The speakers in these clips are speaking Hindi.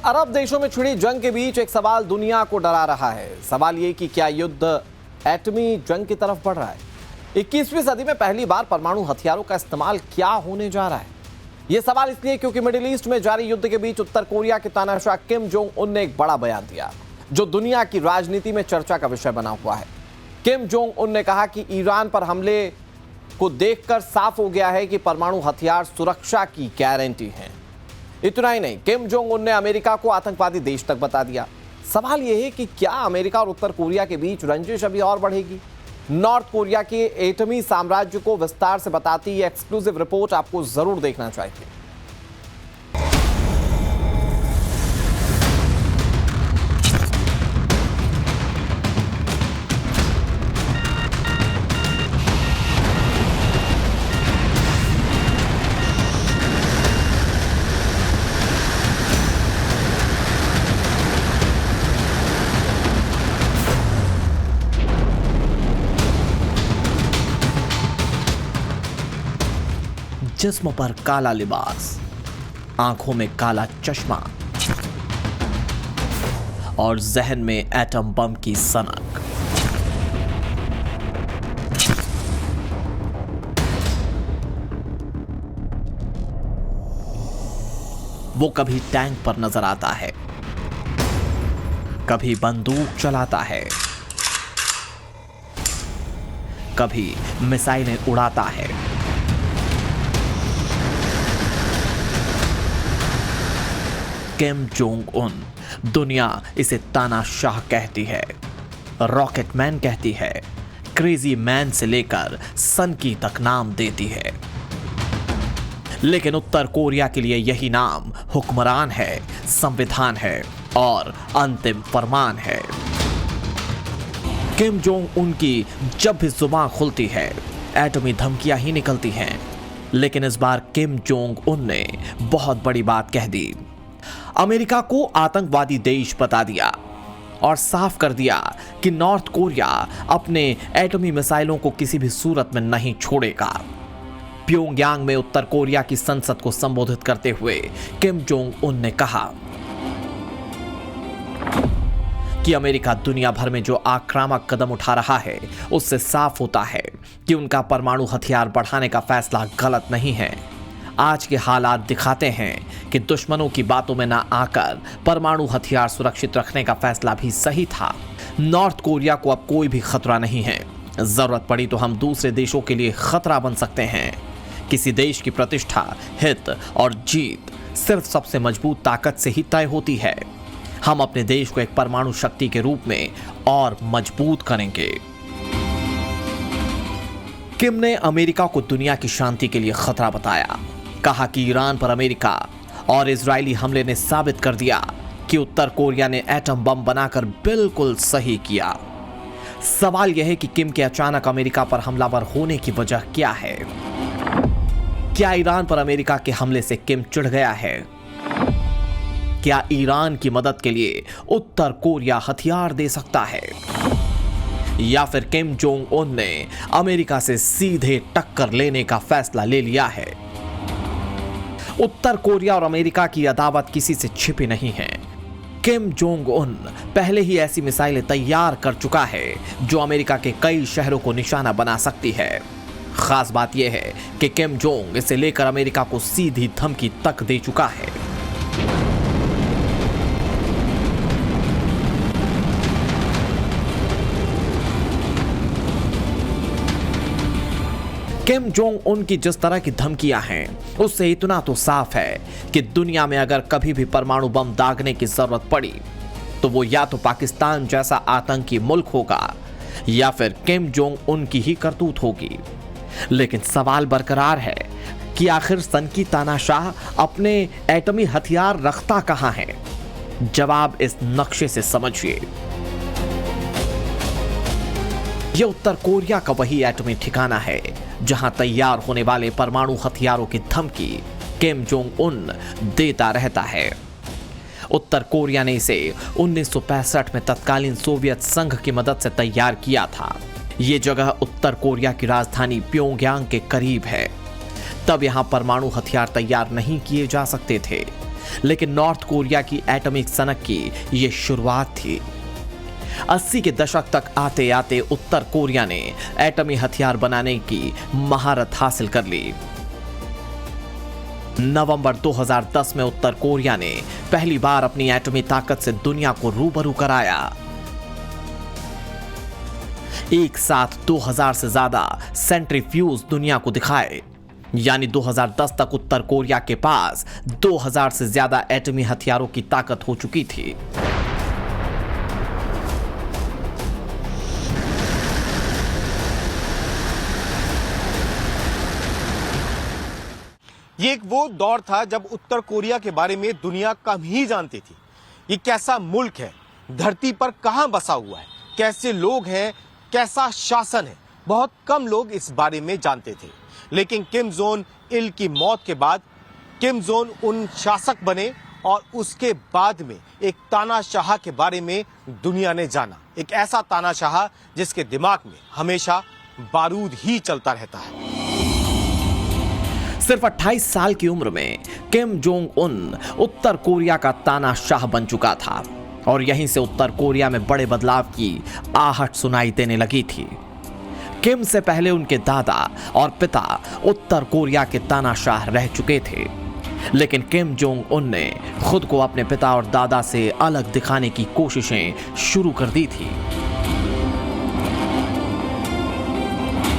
अरब देशों में छिड़ी जंग के बीच एक सवाल दुनिया को डरा रहा है। सवाल ये कि क्या युद्ध एटमी जंग की तरफ बढ़ रहा है। 21वीं सदी में पहली बार परमाणु हथियारों का इस्तेमाल क्या होने जा रहा है। यह सवाल इसलिए क्योंकि मिडिल ईस्ट में जारी युद्ध के बीच उत्तर कोरिया के तानाशाह किम जोंग उन ने एक बड़ा बयान दिया जो दुनिया की राजनीति में चर्चा का विषय बना हुआ है। किम जोंग उन ने कहा कि ईरान पर हमले को देखकर साफ हो गया है कि परमाणु हथियार सुरक्षा की गारंटी है। इतना ही नहीं, किम जोंग उन ने अमेरिका को आतंकवादी देश तक बता दिया। सवाल यह है कि क्या अमेरिका और उत्तर कोरिया के बीच रंजिश अभी और बढ़ेगी। नॉर्थ कोरिया के एटमी साम्राज्य को विस्तार से बताती यह एक्सक्लूसिव रिपोर्ट आपको जरूर देखना चाहिए। जिस्म पर काला लिबास, आंखों में काला चश्मा और जहन में एटम बम की सनक। वो कभी टैंक पर नजर आता है, कभी बंदूक चलाता है, कभी मिसाइलें उड़ाता है। किम जोंग उन, दुनिया इसे तानाशाह कहती है, रॉकेट मैन कहती है, क्रेजी मैन से लेकर सनकी तक नाम देती है। लेकिन उत्तर कोरिया के लिए यही नाम हुक्मरान है, संविधान है और अंतिम फरमान है। किम जोंग उन की जब भी जुबान खुलती है एटमी धमकियां ही निकलती हैं। लेकिन इस बार किम जोंग उन ने बहुत बड़ी बात कह दी। अमेरिका को आतंकवादी देश बता दिया और साफ कर दिया कि नॉर्थ कोरिया अपने एटमी मिसाइलों को किसी भी सूरत में नहीं छोड़ेगा। प्योंगयांग में उत्तर कोरिया की संसद को संबोधित करते हुए किम जोंग उन ने कहा कि अमेरिका दुनिया भर में जो आक्रामक कदम उठा रहा है उससे साफ होता है कि उनका परमाणु हथियार बढ़ाने का फैसला गलत नहीं है। आज के हालात दिखाते हैं कि दुश्मनों की बातों में ना आकर परमाणु हथियार सुरक्षित रखने का फैसला भी सही था। नॉर्थ कोरिया को अब कोई भी खतरा नहीं है। जरूरत पड़ी तो हम दूसरे देशों के लिए खतरा बन सकते हैं। किसी देश की प्रतिष्ठा, हित और जीत सिर्फ सबसे मजबूत ताकत से ही तय होती है। हम अपने देश को एक परमाणु शक्ति के रूप में और मजबूत करेंगे। किम ने अमेरिका को दुनिया की शांति के लिए खतरा बताया। कहा कि ईरान पर अमेरिका और इजरायली हमले ने साबित कर दिया कि उत्तर कोरिया ने एटम बम बनाकर बिल्कुल सही किया। सवाल यह है कि किम के अचानक अमेरिका पर हमलावर होने की वजह क्या है। क्या ईरान पर अमेरिका के हमले से किम चिढ़ गया है? क्या ईरान की मदद के लिए उत्तर कोरिया हथियार दे सकता है? या फिर किम जोंग उन ने अमेरिका से सीधे टक्कर लेने का फैसला ले लिया है? उत्तर कोरिया और अमेरिका की अदावत किसी से छिपी नहीं है। किम जोंग उन पहले ही ऐसी मिसाइलें तैयार कर चुका है जो अमेरिका के कई शहरों को निशाना बना सकती है। खास बात यह है कि किम जोंग इसे लेकर अमेरिका को सीधी धमकी तक दे चुका है। किम जोंग उन की जिस तरह की धमकियां हैं उससे इतना तो साफ है कि दुनिया में अगर कभी भी परमाणु बम दागने की जरूरत पड़ी तो वो या तो पाकिस्तान जैसा आतंकी मुल्क होगा या फिर किम जोंग उन की ही करतूत होगी। लेकिन सवाल बरकरार है कि आखिर सनकी तानाशाह अपने एटमी हथियार रखता कहां है। जवाब इस नक्शे से समझिए। यह उत्तर कोरिया का वही एटमी ठिकाना है जहां तैयार होने वाले परमाणु हथियारों की धमकी किम जोंग उन देता रहता है। उत्तर कोरिया ने इसे 1965 में तत्कालीन सोवियत संघ की मदद से तैयार किया था। ये जगह उत्तर कोरिया की राजधानी प्योंगयांग के करीब है। तब यहां परमाणु हथियार तैयार नहीं किए जा सकते थे लेकिन नॉर्थ कोरिया की एटॉमिक सनक की यह शुरुआत थी। 80 के दशक तक आते आते उत्तर कोरिया ने एटमी हथियार बनाने की महारत हासिल कर ली। नवंबर 2010 में उत्तर कोरिया ने पहली बार अपनी एटमी ताकत से दुनिया को रूबरू कराया। एक साथ 2000 से ज्यादा सेंट्रीफ्यूज दुनिया को दिखाए, यानी 2010 तक उत्तर कोरिया के पास 2000 से ज्यादा एटमी हथियारों की ताकत हो चुकी थी। ये एक वो दौर था जब उत्तर कोरिया के बारे में दुनिया कम ही जानती थी। ये कैसा मुल्क है, धरती पर कहां बसा हुआ है, कैसे लोग हैं, कैसा शासन है, बहुत कम लोग इस बारे में जानते थे। लेकिन किम जोंग इल की मौत के बाद किम जोंग उन शासक बने और उसके बाद में एक तानाशाह के बारे में दुनिया ने जाना। एक ऐसा तानाशाह जिसके दिमाग में हमेशा बारूद ही चलता रहता है। सिर्फ 28 साल की उम्र में किम जोंग उन उत्तर कोरिया का तानाशाह बन चुका था और यहीं से उत्तर कोरिया में बड़े बदलाव की आहट सुनाई देने लगी थी। किम से पहले उनके दादा और पिता उत्तर कोरिया के तानाशाह रह चुके थे, लेकिन किम जोंग उन ने खुद को अपने पिता और दादा से अलग दिखाने की कोशिशें शुरू कर दी थी।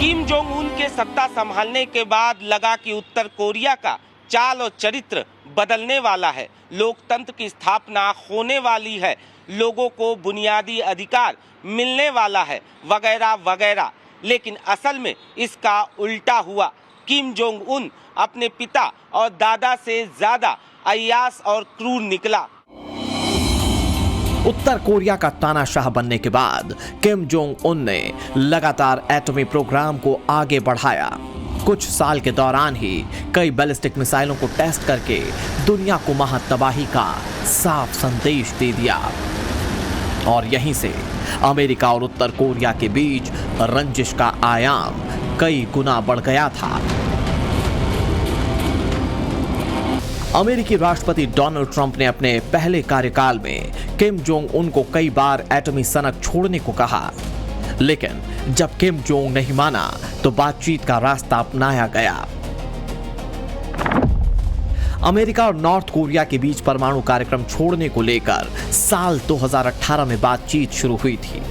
किम जोंग उन के सत्ता संभालने के बाद लगा कि उत्तर कोरिया का चाल और चरित्र बदलने वाला है, लोकतंत्र की स्थापना होने वाली है, लोगों को बुनियादी अधिकार मिलने वाला है, वगैरह वगैरह। लेकिन असल में इसका उल्टा हुआ। किम जोंग उन अपने पिता और दादा से ज्यादा अय्याश और क्रूर निकला। उत्तर कोरिया का तानाशाह बनने के बाद किम जोंग उन ने लगातार एटमी प्रोग्राम को आगे बढ़ाया। कुछ साल के दौरान ही कई बैलिस्टिक मिसाइलों को टेस्ट करके दुनिया को महातबाही का साफ संदेश दे दिया और यहीं से अमेरिका और उत्तर कोरिया के बीच रंजिश का आयाम कई गुना बढ़ गया था। अमेरिकी राष्ट्रपति डोनाल्ड ट्रंप ने अपने पहले कार्यकाल में किम जोंग उन को कई बार एटमी सनक छोड़ने को कहा, लेकिन जब किम जोंग नहीं माना तो बातचीत का रास्ता अपनाया गया। अमेरिका और नॉर्थ कोरिया के बीच परमाणु कार्यक्रम छोड़ने को लेकर साल 2018 में बातचीत शुरू हुई थी।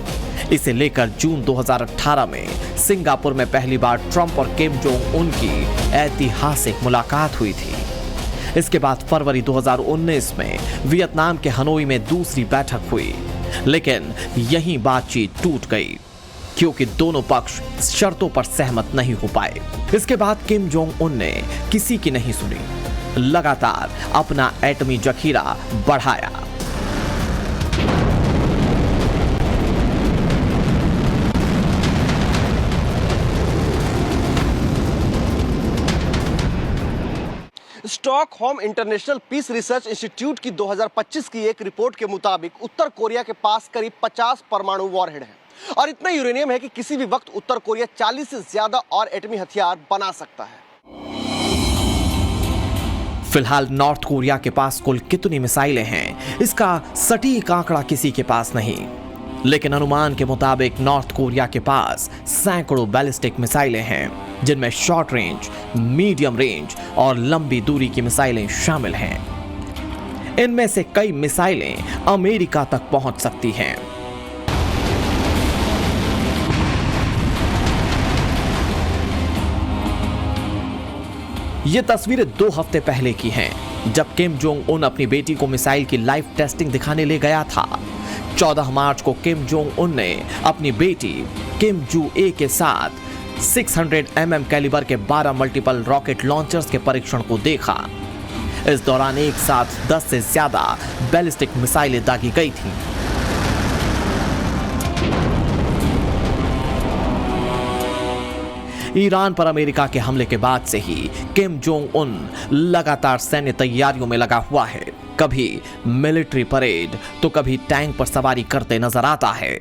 इसे लेकर जून 2018 में सिंगापुर में पहली बार ट्रंप और किम जोंग उन की ऐतिहासिक मुलाकात हुई थी। इसके बाद फरवरी 2019 में वियतनाम के हनोई में दूसरी बैठक हुई, लेकिन यहीं बातचीत टूट गई क्योंकि दोनों पक्ष शर्तों पर सहमत नहीं हो पाए। इसके बाद किम जोंग उन ने किसी की नहीं सुनी, लगातार अपना एटमी जखीरा बढ़ाया। Stockholm International Peace Research Institute की 2025 की एक रिपोर्ट के मुताबिक उत्तर कोरिया के पास करीब 50 परमाणु वॉरहेड हैं और इतना यूरेनियम है कि किसी भी वक्त उत्तर कोरिया 40 से ज्यादा और एटमी हथियार बना सकता है। फिलहाल नॉर्थ कोरिया के पास कुल कितनी मिसाइलें हैं, इसका सटीक आंकड़ा किसी के पास नहीं, लेकिन अनुमान के मुताबिक नॉर्थ कोरिया के पास सैकड़ों बैलिस्टिक मिसाइलें हैं, जिनमें शॉर्ट रेंज, मीडियम रेंज और लंबी दूरी की मिसाइलें शामिल हैं। इनमें से कई मिसाइलें अमेरिका तक पहुंच सकती हैं। ये तस्वीरें 2 हफ्ते पहले की हैं, जब किम जोंग उन अपनी बेटी को मिसाइल की लाइव टेस्टिंग दिखाने ले गया था। 14 मार्च को किम जोंग उन ने अपनी बेटी किम जू ए के साथ 600 mm कैलिबर के 12 मल्टीपल रॉकेट लॉन्चर्स के परीक्षण को देखा। इस दौरान एक साथ 10 से ज्यादा बैलिस्टिक मिसाइलें दागी गई थीं। ईरान पर अमेरिका के हमले के बाद से ही किम जोंग उन लगातार सैन्य तैयारियों में लगा हुआ है। कभी मिलिट्री परेड तो कभी टैंक पर सवारी करते नजर आता है।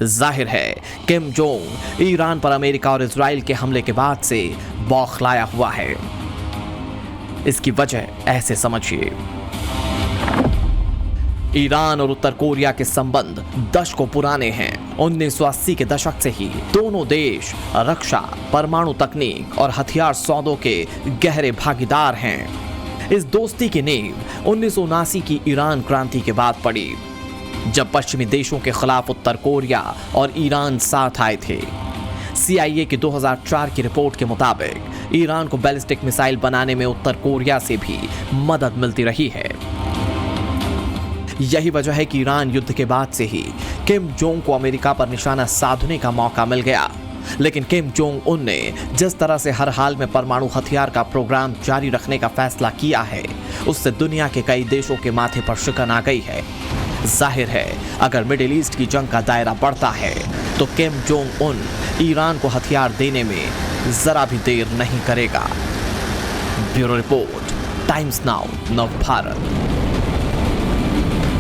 जाहिर है किम जोंग ईरान पर अमेरिका और इजराइल के हमले के बाद से बौखलाया हुआ है। इसकी वजह ऐसे समझिए। ईरान और उत्तर कोरिया के संबंध दशकों पुराने हैं। 1980 के दशक से ही दोनों देश रक्षा, परमाणु तकनीक और हथियार सौदों के गहरे भागीदार हैं। इस दोस्ती की नींव 1979 की ईरान क्रांति के बाद पड़ी, जब पश्चिमी देशों के खिलाफ उत्तर कोरिया और ईरान साथ आए थे। CIA की 2004 की रिपोर्ट के मुताबिक ईरान को बैलिस्टिक मिसाइल बनाने में उत्तर कोरिया से भी मदद मिलती रही है। यही वजह है कि ईरान युद्ध के बाद से ही किम जोंग को अमेरिका पर निशाना साधने का मौका मिल गया। लेकिन किम जोंग उन ने जिस तरह से हर हाल में परमाणु हथियार का प्रोग्राम जारी रखने का फैसला किया है, उससे दुनिया के कई देशों के माथे पर शिकन आ गई है। जाहिर है, अगर मिडिल ईस्ट की जंग का दायरा बढ़ता है तो किम जोंग उन ईरान को हथियार देने में जरा भी देर नहीं करेगा। ब्यूरो रिपोर्ट, टाइम्स नाउ, नव भारत।